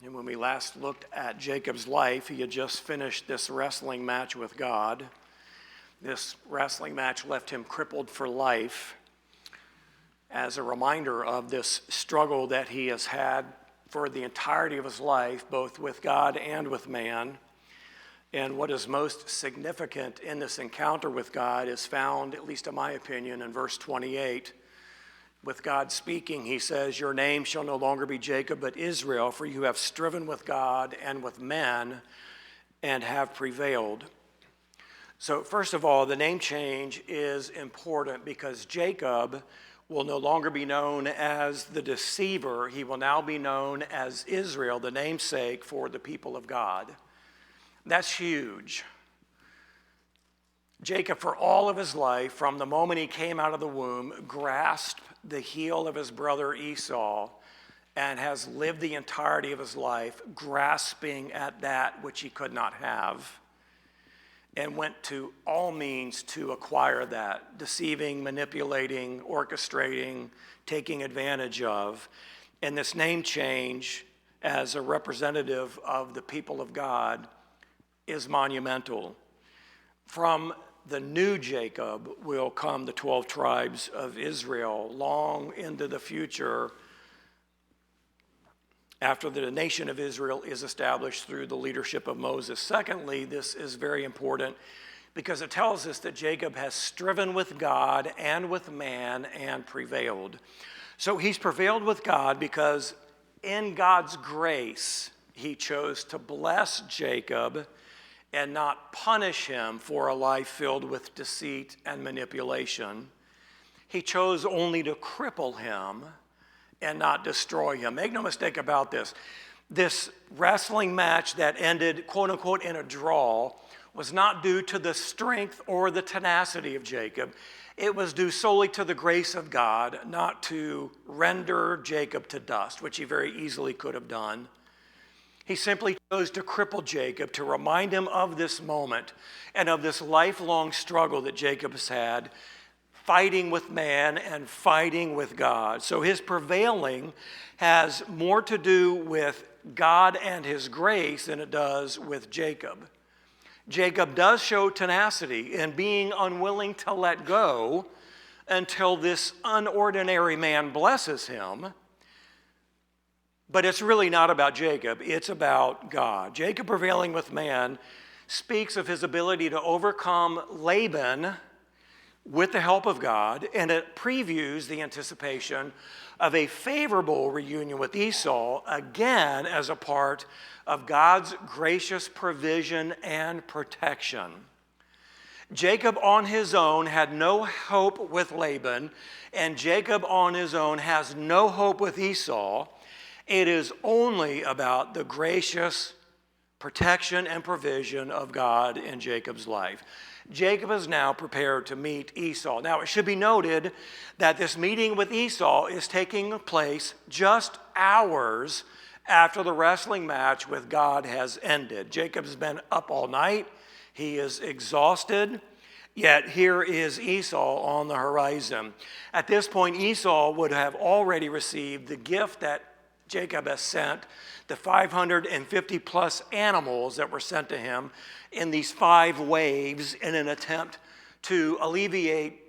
And when we last looked at Jacob's life, he had just finished this wrestling match with God. This wrestling match left him crippled for life as a reminder of this struggle that he has had for the entirety of his life, both with God and with man. And what is most significant in this encounter with God is found, at least in my opinion, in verse 28. With God speaking, he says, "Your name shall no longer be Jacob, but Israel, for you have striven with God and with men and have prevailed." So first of all, the name change is important because Jacob will no longer be known as the deceiver. He will now be known as Israel, the namesake for the people of God. That's huge. Jacob, for all of his life, from the moment he came out of the womb, grasped the heel of his brother Esau and has lived the entirety of his life grasping at that which he could not have, and went to all means to acquire that, deceiving, manipulating, orchestrating, taking advantage of. And this name change as a representative of the people of God is monumental. From the new Jacob will come the 12 tribes of Israel long into the future, after the nation of Israel is established through the leadership of Moses. Secondly, this is very important because it tells us that Jacob has striven with God and with man and prevailed. So he's prevailed with God because in God's grace, he chose to bless Jacob and not punish him for a life filled with deceit and manipulation. He chose only to cripple him and not destroy him. Make no mistake about this. This wrestling match that ended, quote unquote, in a draw was not due to the strength or the tenacity of Jacob. It was due solely to the grace of God, not to render Jacob to dust, which he very easily could have done. He simply chose to cripple Jacob to remind him of this moment and of this lifelong struggle that Jacob has had, fighting with man and fighting with God. So his prevailing has more to do with God and his grace than it does with Jacob. Jacob does show tenacity in being unwilling to let go until this unordinary man blesses him. But it's really not about Jacob, it's about God. Jacob prevailing with man speaks of his ability to overcome Laban with the help of God, and it previews the anticipation of a favorable reunion with Esau, again as a part of God's gracious provision and protection. Jacob on his own had no hope with Laban, and Jacob on his own has no hope with Esau. It is only about the gracious protection and provision of God in Jacob's life. Jacob is now prepared to meet Esau. Now, it should be noted that this meeting with Esau is taking place just hours after the wrestling match with God has ended. Jacob's been up all night. He is exhausted. Yet here is Esau on the horizon. At this point, Esau would have already received the gift that Jacob has sent, the 550 plus animals that were sent to him in these 5 waves in an attempt to alleviate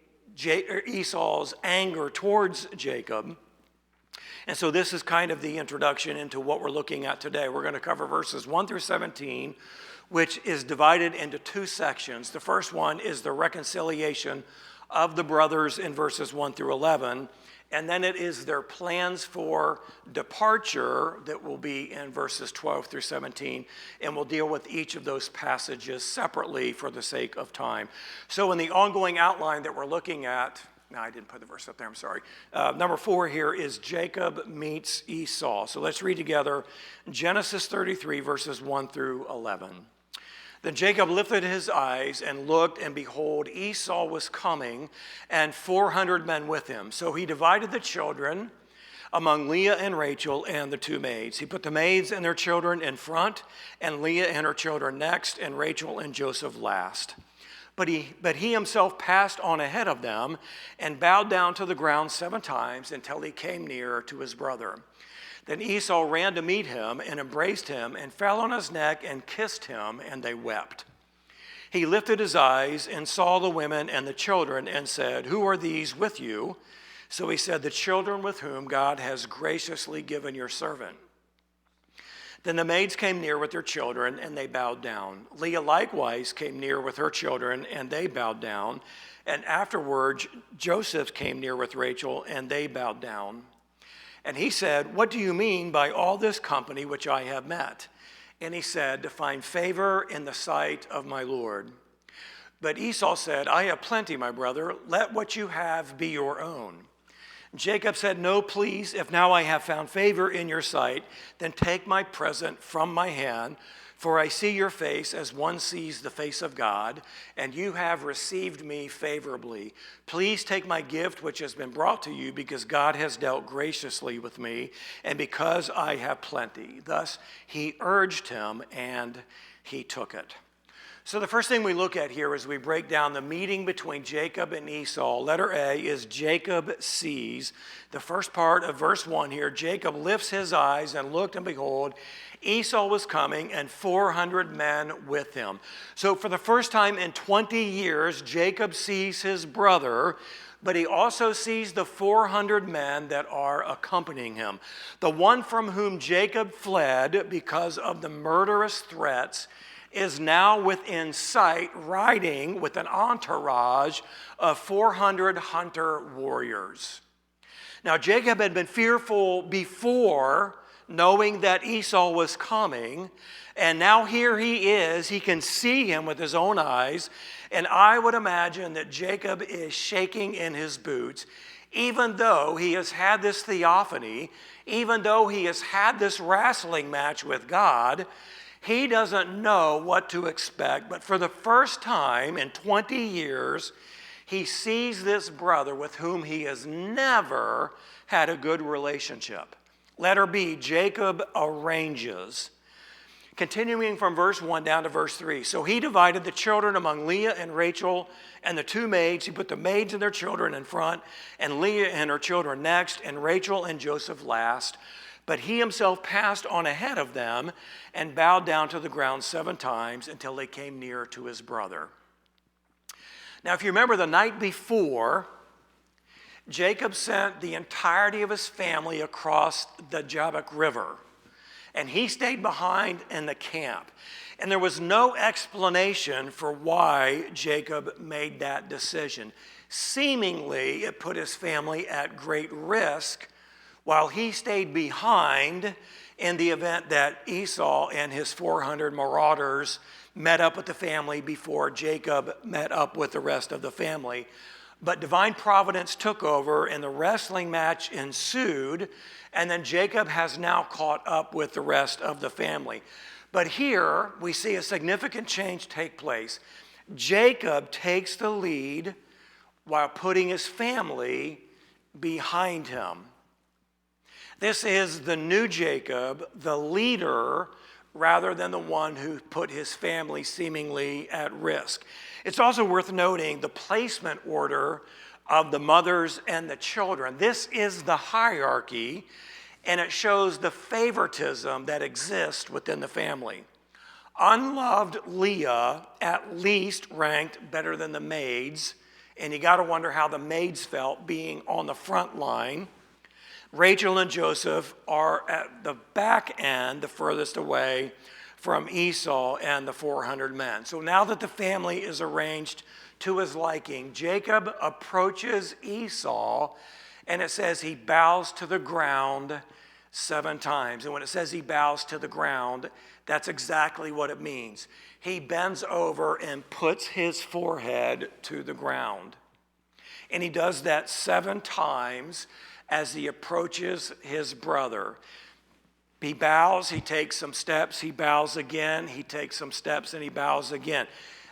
Esau's anger towards Jacob. And so this is kind of the introduction into what we're looking at today. We're going to cover verses 1 through 17, which is divided into 2 sections. The first one is the reconciliation of the brothers in verses 1 through 11. And then it is their plans for departure that will be in verses 12 through 17. And we'll deal with each of those passages separately for the sake of time. So in the ongoing outline that we're looking at, no, I didn't put the verse up there, I'm sorry. Number 4 here is Jacob meets Esau. So let's read together Genesis 33, verses 1 through 11. Then Jacob lifted his eyes and looked, and behold, Esau was coming, and 400 men with him. So he divided the children among Leah and Rachel and the 2 maids. He put the maids and their children in front, and Leah and her children next, and Rachel and Joseph last. But he himself passed on ahead of them and bowed down to the ground 7 times until he came near to his brother. Then Esau ran to meet him and embraced him and fell on his neck and kissed him, and they wept. He lifted his eyes and saw the women and the children and said, "Who are these with you?" So he said, "The children with whom God has graciously given your servant." Then the maids came near with their children, and they bowed down. Leah likewise came near with her children, and they bowed down. And afterwards Joseph came near with Rachel, and they bowed down. And he said, "What do you mean by all this company which I have met?" And he said, "To find favor in the sight of my Lord." But Esau said, "I have plenty, my brother. Let what you have be your own." Jacob said, "No, please, if now I have found favor in your sight, then take my present from my hand, for I see your face as one sees the face of God, and you have received me favorably. Please take my gift which has been brought to you, because God has dealt graciously with me, and because I have plenty." Thus he urged him, and he took it. So the first thing we look at here as we break down the meeting between Jacob and Esau, letter A is Jacob sees. The first part of verse 1 here, Jacob lifts his eyes and looked, and behold, Esau was coming, and 400 men with him. So for the first time in 20 years, Jacob sees his brother, but he also sees the 400 men that are accompanying him. The one from whom Jacob fled because of the murderous threats is now within sight, riding with an entourage of 400 hunter warriors. Now, Jacob had been fearful before, knowing that Esau was coming, and now here he is. He can see him with his own eyes, and I would imagine that Jacob is shaking in his boots, even though he has had this theophany, even though he has had this wrestling match with God. He doesn't know what to expect, but for the first time in 20 years, he sees this brother with whom he has never had a good relationship. Letter B, Jacob arranges. Continuing from verse 1 down to verse 3. So he divided the children among Leah and Rachel and the two maids. He put the maids and their children in front, and Leah and her children next, and Rachel and Joseph last. But he himself passed on ahead of them and bowed down to the ground 7 times until they came near to his brother. Now, if you remember the night before, Jacob sent the entirety of his family across the Jabbok River, and he stayed behind in the camp. And there was no explanation for why Jacob made that decision. Seemingly, it put his family at great risk, while he stayed behind in the event that Esau and his 400 marauders met up with the family before Jacob met up with the rest of the family. But divine providence took over, and the wrestling match ensued, and then Jacob has now caught up with the rest of the family. But here we see a significant change take place. Jacob takes the lead while putting his family behind him. This is the new Jacob, the leader, rather than the one who put his family seemingly at risk. It's also worth noting the placement order of the mothers and the children. This is the hierarchy, and it shows the favoritism that exists within the family. Unloved Leah at least ranked better than the maids, and you got to wonder how the maids felt being on the front line. Rachel and Joseph are at the back end, the furthest away from Esau and the 400 men. So now that the family is arranged to his liking, Jacob approaches Esau, and it says he bows to the ground 7 times. And when it says he bows to the ground, that's exactly what it means. He bends over and puts his forehead to the ground. And he does that 7 times as he approaches his brother. He bows, he takes some steps, he bows again, he takes some steps, and he bows again.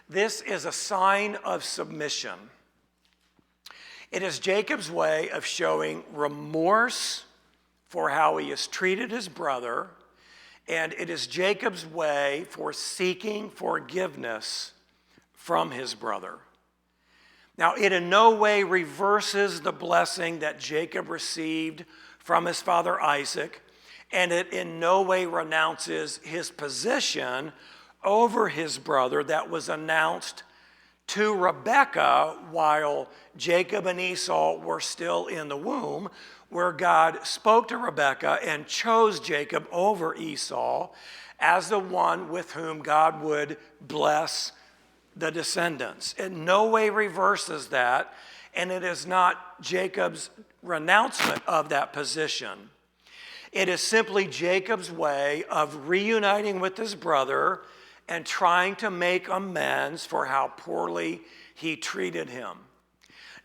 This is a sign of submission. It is Jacob's way of showing remorse for how he has treated his brother, and it is Jacob's way for seeking forgiveness from his brother. Now, it in no way reverses the blessing that Jacob received from his father Isaac. and it in no way renounces his position over his brother that was announced to Rebekah while Jacob and Esau were still in the womb, where God spoke to Rebekah and chose Jacob over Esau as the one with whom God would bless the descendants. It in no way reverses that, and it is not Jacob's renouncement of that position. It is simply Jacob's way of reuniting with his brother and trying to make amends for how poorly he treated him.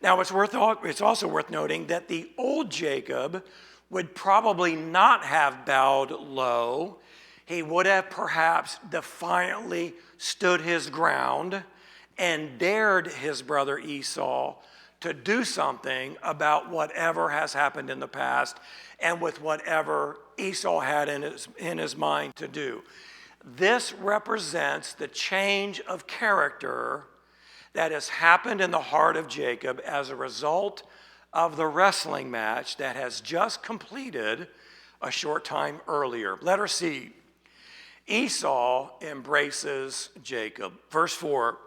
Now, it's also worth noting that the old Jacob would probably not have bowed low. He would have perhaps defiantly stood his ground and dared his brother Esau to do something about whatever has happened in the past and with whatever Esau had in his mind to do. This represents the change of character that has happened in the heart of Jacob as a result of the wrestling match that has just completed a short time earlier. Letter C, Esau embraces Jacob. Verse 4,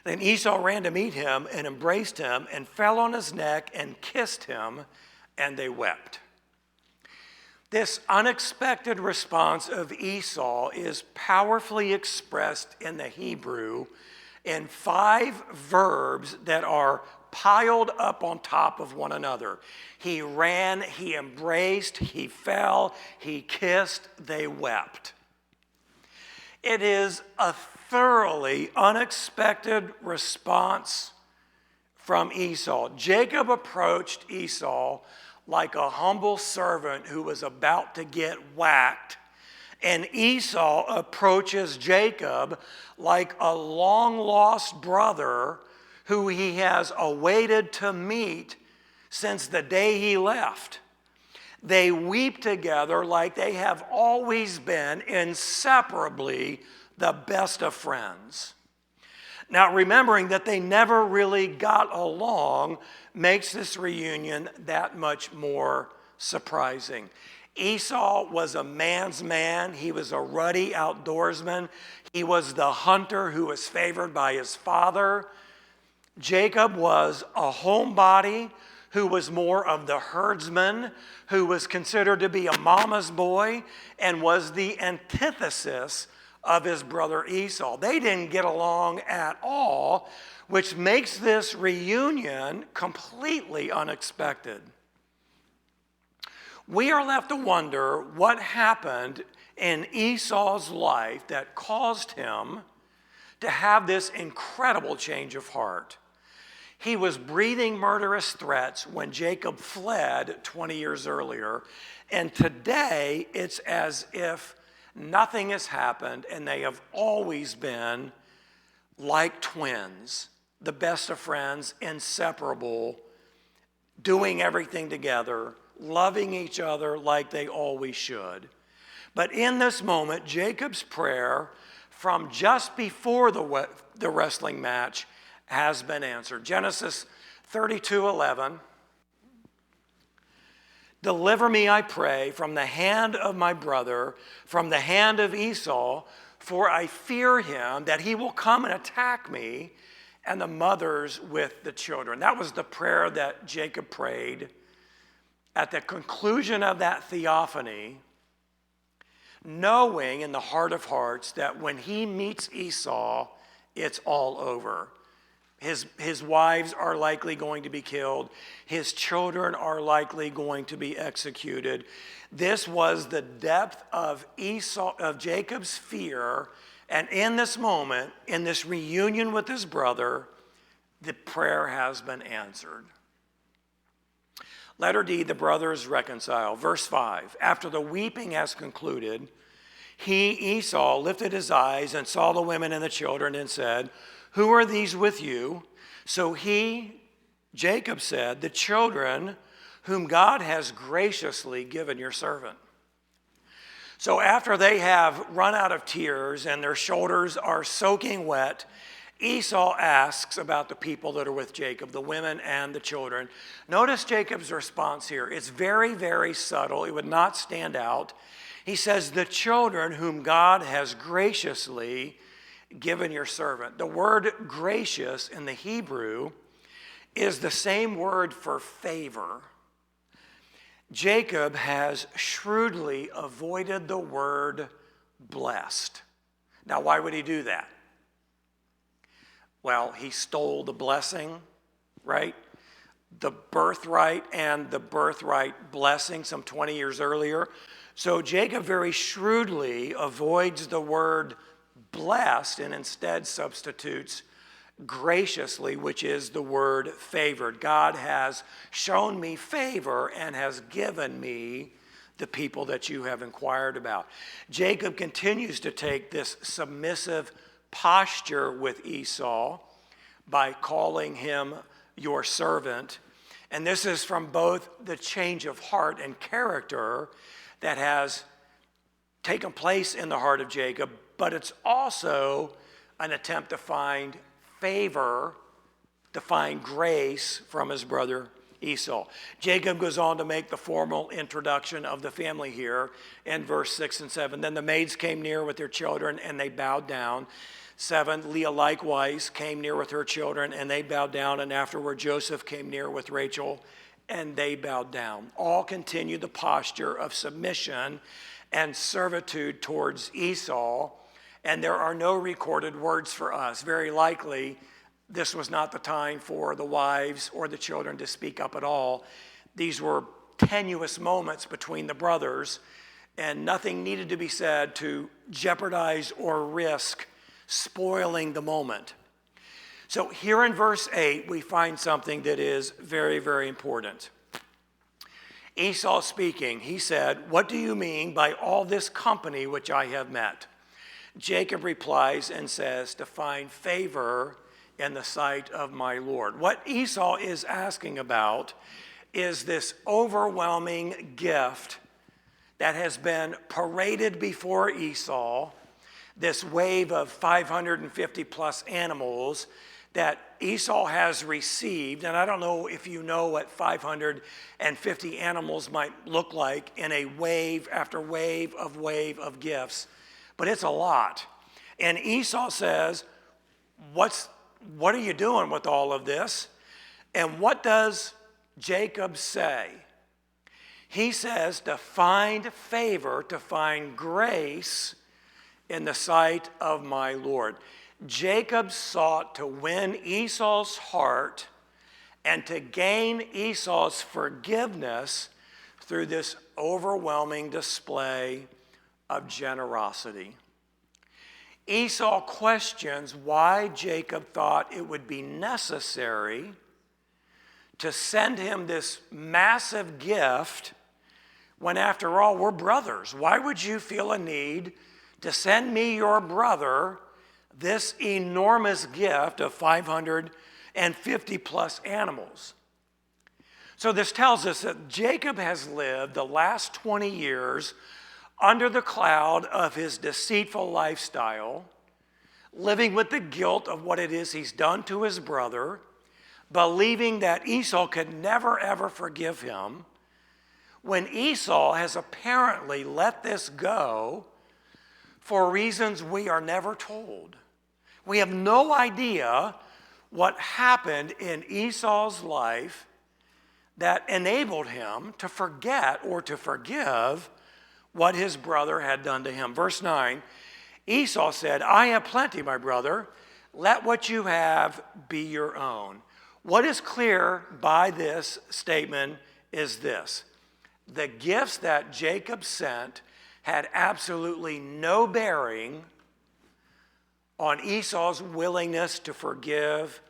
then Esau ran to meet him and embraced him and fell on his neck and kissed him, and they wept. This unexpected response of Esau is powerfully expressed in the Hebrew in 5 verbs that are piled up on top of one another. He ran, he embraced, he fell, he kissed, they wept. It is a thoroughly unexpected response from Esau. Jacob approached Esau like a humble servant who was about to get whacked, and Esau approaches Jacob like a long-lost brother who he has awaited to meet since the day he left. They weep together like they have always been inseparably the best of friends. Now, remembering that they never really got along makes this reunion that much more surprising. Esau was a man's man. He was a ruddy outdoorsman. He was the hunter who was favored by his father. Jacob was a homebody who was more of the herdsman, who was considered to be a mama's boy and was the antithesis of his brother Esau. They didn't get along at all, which makes this reunion completely unexpected. We are left to wonder what happened in Esau's life that caused him to have this incredible change of heart. He was breathing murderous threats when Jacob fled 20 years earlier, and today it's as if nothing has happened, and they have always been like twins, the best of friends, inseparable, doing everything together, loving each other like they always should. But in this moment, Jacob's prayer from just before the wrestling match has been answered. Genesis 32:11. Deliver me, I pray, from the hand of my brother, from the hand of Esau, for I fear him that he will come and attack me and the mothers with the children. That was the prayer that Jacob prayed at the conclusion of that theophany, knowing in the heart of hearts that when he meets Esau, it's all over. His wives are likely going to be killed. His children are likely going to be executed. This was the depth of Jacob's fear. And in this moment, in this reunion with his brother, the prayer has been answered. Letter D, the brothers reconcile. Verse 5, after the weeping has concluded, he, Esau, lifted his eyes and saw the women and the children and said, who are these with you? So he, Jacob, said, the children whom God has graciously given your servant. So after they have run out of tears and their shoulders are soaking wet Esau asks about the people that are with Jacob, the women and the children. Notice Jacob's response here. It's very, very subtle. It would not stand out. He says, the children whom God has graciously given your servant. The word gracious in the Hebrew is the same word for favor. Jacob has shrewdly avoided the word blessed. Now, why would he do that? Well, he stole the blessing, right? The birthright and the birthright blessing some 20 years earlier. So Jacob very shrewdly avoids the word blessed and instead substitutes graciously, which is the word favored. God has shown me favor and has given me the people that you have inquired about. Jacob continues to take this submissive posture with Esau by calling him your servant. And this is from both the change of heart and character that has taken place in the heart of Jacob, but it's also an attempt to find favor, to find grace from his brother Esau. Jacob goes on to make the formal introduction of the family here in verse 6 and 7. Then the maids came near with their children and they bowed down. 7, Leah likewise came near with her children and they bowed down. And afterward Joseph came near with Rachel and they bowed down. All continued the posture of submission and servitude towards Esau. And there are no recorded words for us. Very likely, this was not the time for the wives or the children to speak up at all. These were tenuous moments between the brothers, and nothing needed to be said to jeopardize or risk spoiling the moment. So here in verse 8, we find something that is very, very important. Esau speaking, he said, "What do you mean by all this company which I have met?" Jacob replies and says, "To find favor in the sight of my Lord." What Esau is asking about is this overwhelming gift that has been paraded before Esau, this wave of 550 plus animals that Esau has received. And I don't know if you know what 550 animals might look like in a wave after wave of gifts, but it's a lot. And Esau says, what are you doing with all of this? And what does Jacob say? He says to find favor, to find grace in the sight of my Lord. Jacob sought to win Esau's heart and to gain Esau's forgiveness through this overwhelming display of generosity. Esau questions why Jacob thought it would be necessary to send him this massive gift when, after all, we're brothers. Why would you feel a need to send me, your brother, this enormous gift of 550 plus animals? So this tells us that Jacob has lived the last 20 years under the cloud of his deceitful lifestyle, living with the guilt of what it is he's done to his brother, believing that Esau could never ever forgive him, when Esau has apparently let this go for reasons we are never told. We have no idea what happened in Esau's life that enabled him to forget or to forgive what his brother had done to him. Verse 9, Esau said, "I have plenty, my brother. Let what you have be your own." What is clear by this statement is this: the gifts that Jacob sent had absolutely no bearing on Esau's willingness to forgive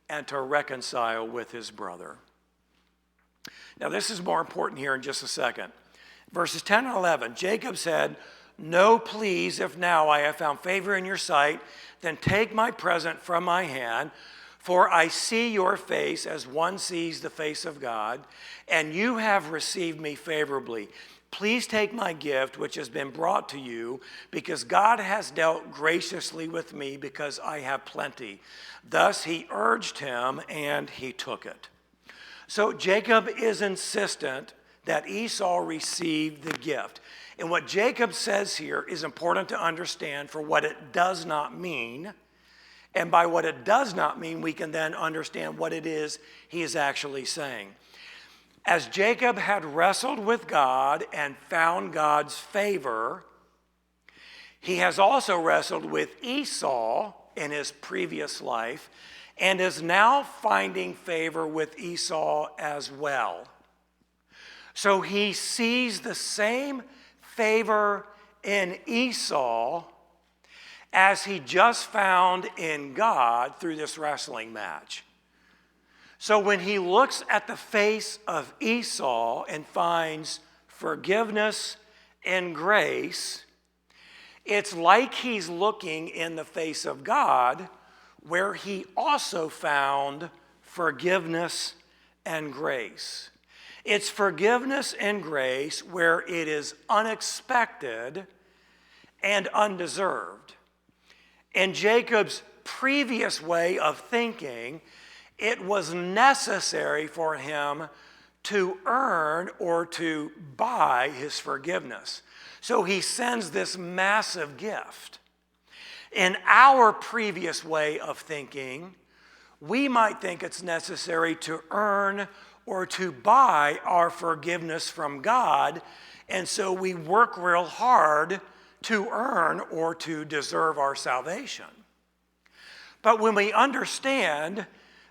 and to reconcile with his brother. Now, this is more important here in just a second. Verses 10 and 11, Jacob said, "No, please, if now I have found favor in your sight, then take my present from my hand, for I see your face as one sees the face of God, and you have received me favorably. Please take my gift which has been brought to you, because God has dealt graciously with me because I have plenty. Thus he urged him, and he took it. So Jacob is insistent that Esau receive the gift. And what Jacob says here is important to understand for what it does not mean. And by what it does not mean, we can then understand what it is he is actually saying. As Jacob had wrestled with God and found God's favor, he has also wrestled with Esau in his previous life and is now finding favor with Esau as well. So he sees the same favor in Esau as he just found in God through this wrestling match. So when he looks at the face of Esau and finds forgiveness and grace, it's like he's looking in the face of God, where he also found forgiveness and grace. It's forgiveness and grace where it is unexpected and undeserved. In Jacob's previous way of thinking, it was necessary for him to earn or to buy his forgiveness. So he sends this massive gift. In our previous way of thinking, we might think it's necessary to earn or to buy our forgiveness from God, and so we work real hard to earn or to deserve our salvation. But when we understand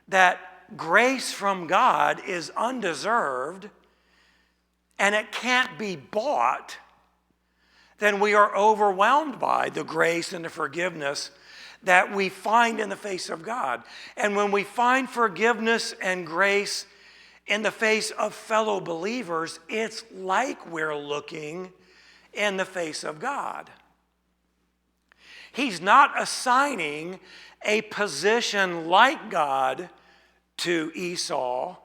that grace from God is undeserved and it can't be bought, then we are overwhelmed by the grace and the forgiveness that we find in the face of God. And when we find forgiveness and grace in the face of fellow believers, it's like we're looking in the face of God. He's not assigning a position like God to Esau.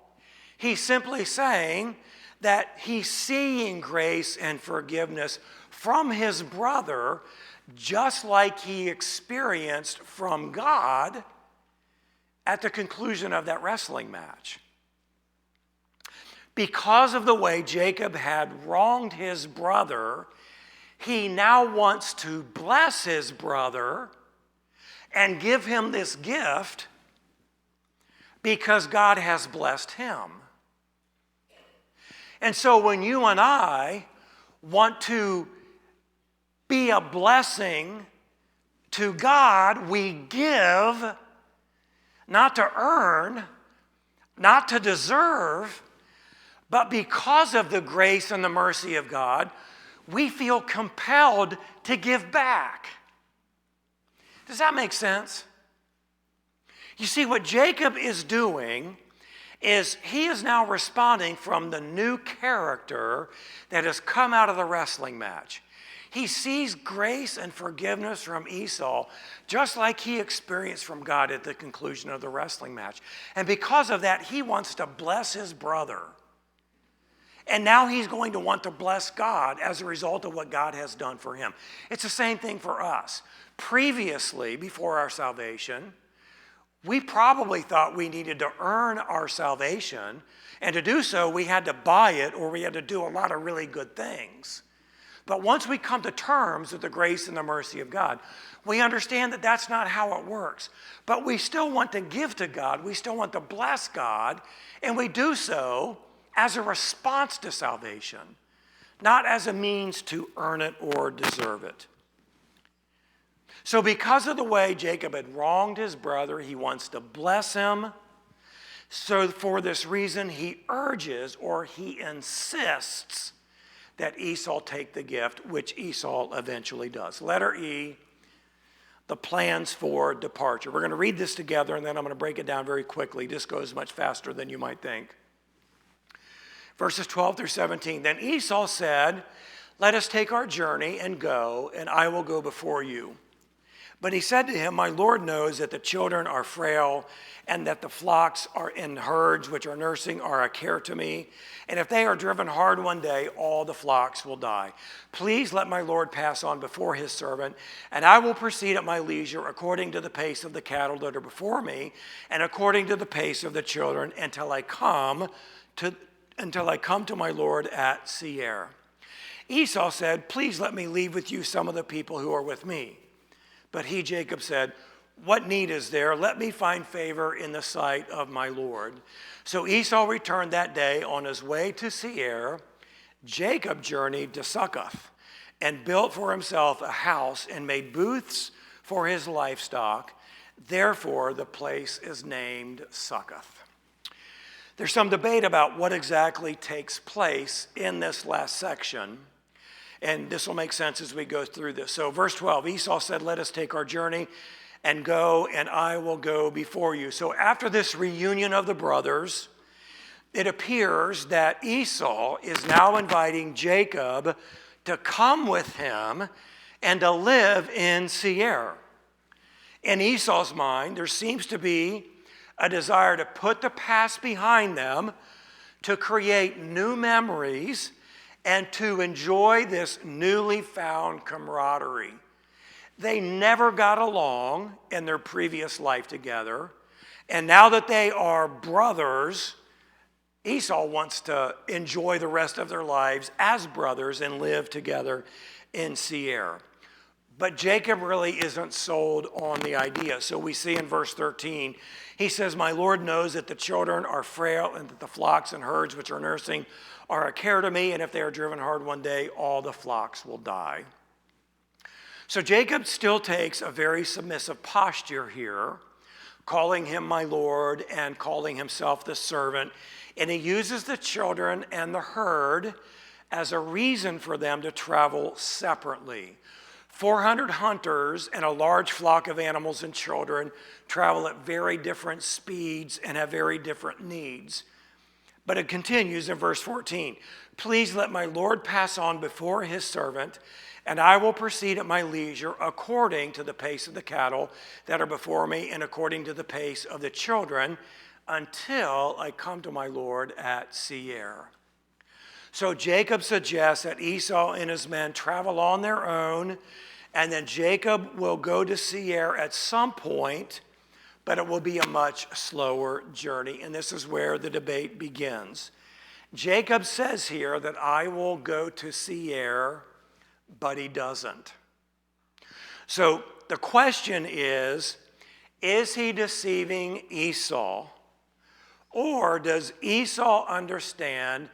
He's simply saying that he's seeing grace and forgiveness from his brother, just like he experienced from God at the conclusion of that wrestling match. Because of the way Jacob had wronged his brother, he now wants to bless his brother and give him this gift because God has blessed him. And so when you and I want to be a blessing to God, we give, not to earn, not to deserve, but because of the grace and the mercy of God, we feel compelled to give back. Does that make sense? You see, what Jacob is doing is he is now responding from the new character that has come out of the wrestling match. He sees grace and forgiveness from Esau just like he experienced from God at the conclusion of the wrestling match. And because of that, he wants to bless his brother. And now he's going to want to bless God as a result of what God has done for him. It's the same thing for us. Previously, before our salvation, we probably thought we needed to earn our salvation, and to do so, we had to buy it or we had to do a lot of really good things. But once we come to terms with the grace and the mercy of God, we understand that that's not how it works. But we still want to give to God, we still want to bless God, and we do so as a response to salvation, not as a means to earn it or deserve it. So because of the way Jacob had wronged his brother, he wants to bless him. So for this reason, he urges or he insists that Esau take the gift, which Esau eventually does. Letter E, the plans for departure. We're going to read this together, and then I'm going to break it down very quickly. This goes much faster than you might think. Verses 12 through 17. Then Esau said, "Let us take our journey and go, and I will go before you. But he said to him, my Lord knows that the children are frail, and that the flocks are in herds which are nursing are a care to me. And if they are driven hard one day, all the flocks will die. Please let my Lord pass on before his servant, and I will proceed at my leisure according to the pace of the cattle that are before me, and according to the pace of the children, until I come to my Lord at Seir. Esau said, please let me leave with you some of the people who are with me. But he, Jacob, said, what need is there? Let me find favor in the sight of my Lord. So Esau returned that day on his way to Seir. Jacob journeyed to Succoth and built for himself a house and made booths for his livestock. Therefore, the place is named Succoth. There's some debate about what exactly takes place in this last section. And this will make sense as we go through this. So verse 12, Esau said, let us take our journey and go, and I will go before you. So after this reunion of the brothers, it appears that Esau is now inviting Jacob to come with him and to live in Seir. In Esau's mind, there seems to be a desire to put the past behind them, to create new memories, and to enjoy this newly found camaraderie. They never got along in their previous life together, and now that they are brothers, Esau wants to enjoy the rest of their lives as brothers and live together in Seir. But Jacob really isn't sold on the idea. So we see in verse 13, he says, my Lord knows that the children are frail and that the flocks and herds which are nursing are a care to me, and if they are driven hard one day, all the flocks will die. So Jacob still takes a very submissive posture here, calling him my Lord and calling himself the servant, and he uses the children and the herd as a reason for them to travel separately. 400 hunters and a large flock of animals and children travel at very different speeds and have very different needs. But it continues in verse 14. Please let my Lord pass on before his servant, and I will proceed at my leisure according to the pace of the cattle that are before me and according to the pace of the children until I come to my Lord at Seir. So Jacob suggests that Esau and his men travel on their own, and then Jacob will go to Seir at some point, but it will be a much slower journey. And this is where the debate begins. Jacob says here that I will go to Seir, but he doesn't. So the question is he deceiving Esau? Or does Esau understand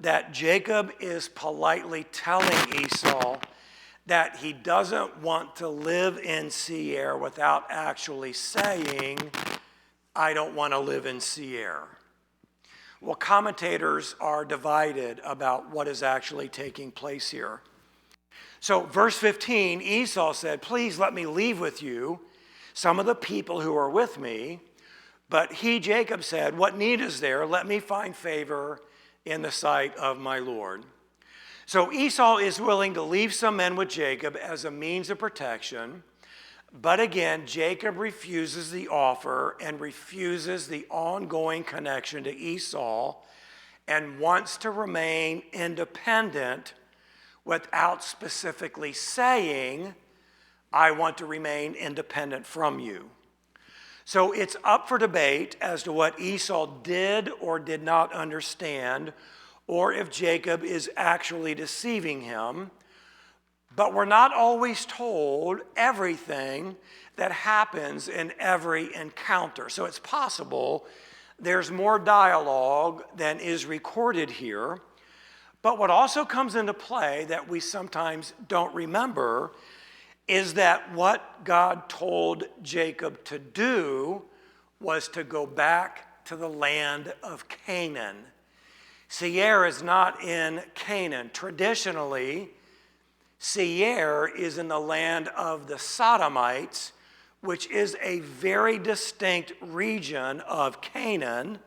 that Jacob is politely telling Esau that he doesn't want to live in Seir without actually saying, I don't want to live in Seir? Well, commentators are divided about what is actually taking place here. So verse 15, Esau said, please let me leave with you some of the people who are with me. But he, Jacob, said, what need is there? Let me find favor in the sight of my Lord. So Esau is willing to leave some men with Jacob as a means of protection. But again, Jacob refuses the offer and refuses the ongoing connection to Esau and wants to remain independent without specifically saying, I want to remain independent from you. So it's up for debate as to what Esau did or did not understand, or if Jacob is actually deceiving him. But we're not always told everything that happens in every encounter. So it's possible there's more dialogue than is recorded here. But what also comes into play that we sometimes don't remember is that what God told Jacob to do was to go back to the land of Canaan. Seir is not in Canaan. Traditionally, Seir is in the land of the Sodomites, which is a very distinct region of Canaan.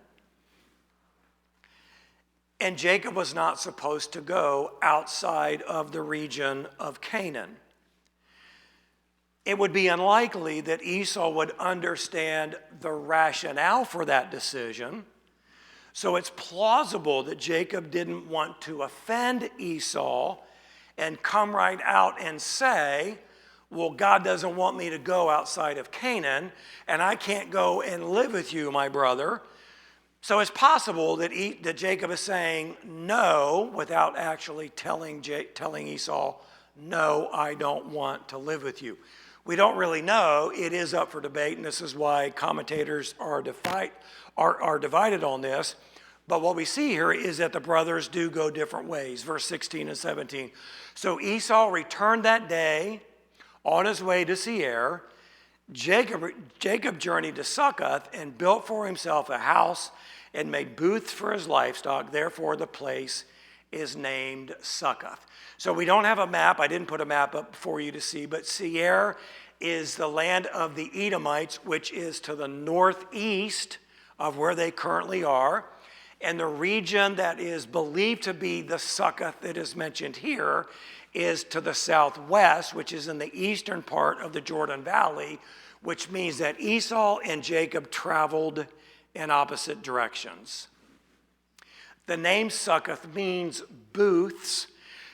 And Jacob was not supposed to go outside of the region of Canaan. it would be unlikely that Esau would understand the rationale for that decision. So it's plausible that Jacob didn't want to offend Esau and come right out and say, well, God doesn't want me to go outside of Canaan, and I can't go and live with you, my brother. So it's possible that Jacob is saying no without actually telling Esau, no, I don't want to live with you. We don't really know. It is up for debate, and this is why commentators are divided on this. But what we see here is that the brothers do go different ways, verse 16 and 17. So Esau returned that day on his way to Seir. Jacob journeyed to Succoth and built for himself a house and made booths for his livestock. Therefore, the place is named Succoth. So we don't have a map. I didn't put a map up for you to see, but Seir is the land of the Edomites, which is to the northeast of where they currently are. And the region that is believed to be the Succoth that is mentioned here is to the southwest, which is in the eastern part of the Jordan Valley, which means that Esau and Jacob traveled in opposite directions. The name Succoth means booths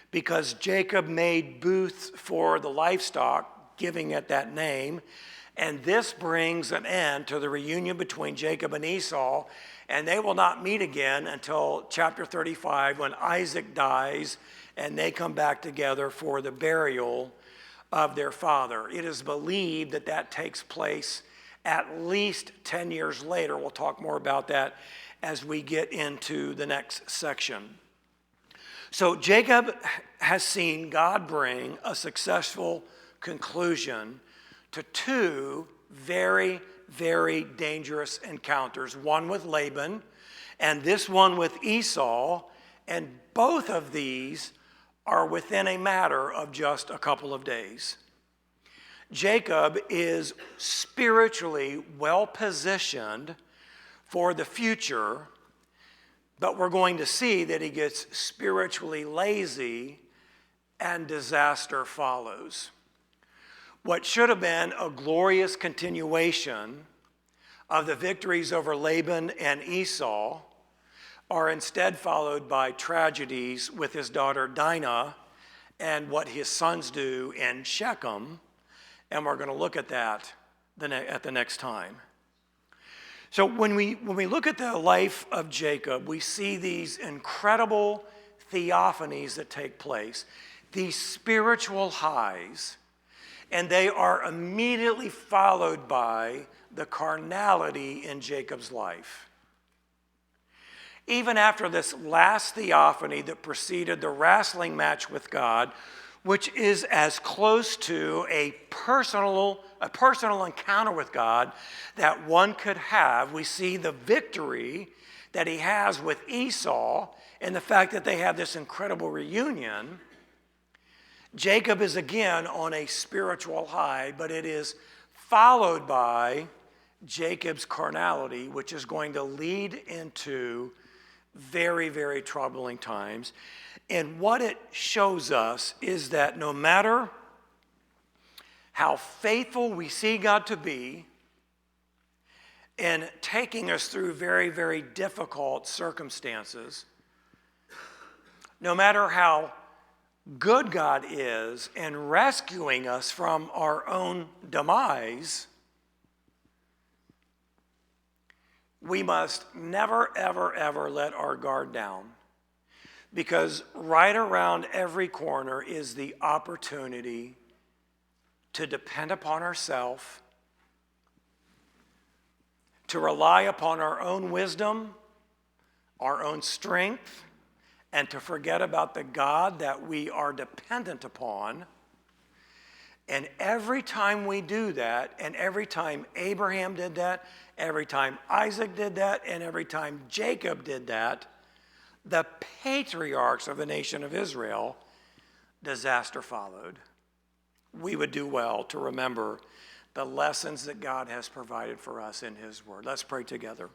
because Jacob made booths for the livestock, giving it that name. And this brings an end to the reunion between Jacob and Esau, and they will not meet again until chapter 35 when Isaac dies and they come back together for the burial of their father. It is believed that that takes place at least 10 years later. We'll talk more about that as we get into the next section. So Jacob has seen God bring a successful conclusion to two very, very dangerous encounters, one with Laban and this one with Esau, and both of these are within a matter of just a couple of days. Jacob is spiritually well positioned for the future, but we're going to see that he gets spiritually lazy and disaster follows. What should have been a glorious continuation of the victories over Laban and Esau are instead followed by tragedies with his daughter Dinah and what his sons do in Shechem, and we're going to look at that at the next time. So when we look at the life of Jacob, we see these incredible theophanies that take place, these spiritual highs, and they are immediately followed by the carnality in Jacob's life. Even after this last theophany that preceded the wrestling match with God, which is as close to a personal encounter with God that one could have, we see the victory that he has with Esau and the fact that they have this incredible reunion. Jacob is again on a spiritual high, but it is followed by Jacob's carnality, which is going to lead into very, very troubling times. And what it shows us is that no matter how faithful we see God to be in taking us through very, very difficult circumstances, no matter how good God is in rescuing us from our own demise, we must never, ever, ever let our guard down, because right around every corner is the opportunity to depend upon ourselves, to rely upon our own wisdom, our own strength, and to forget about the God that we are dependent upon. And every time we do that, and every time Abraham did that, every time Isaac did that, and every time Jacob did that, the patriarchs of the nation of Israel, disaster followed. We would do well to remember the lessons that God has provided for us in his word. Let's pray together.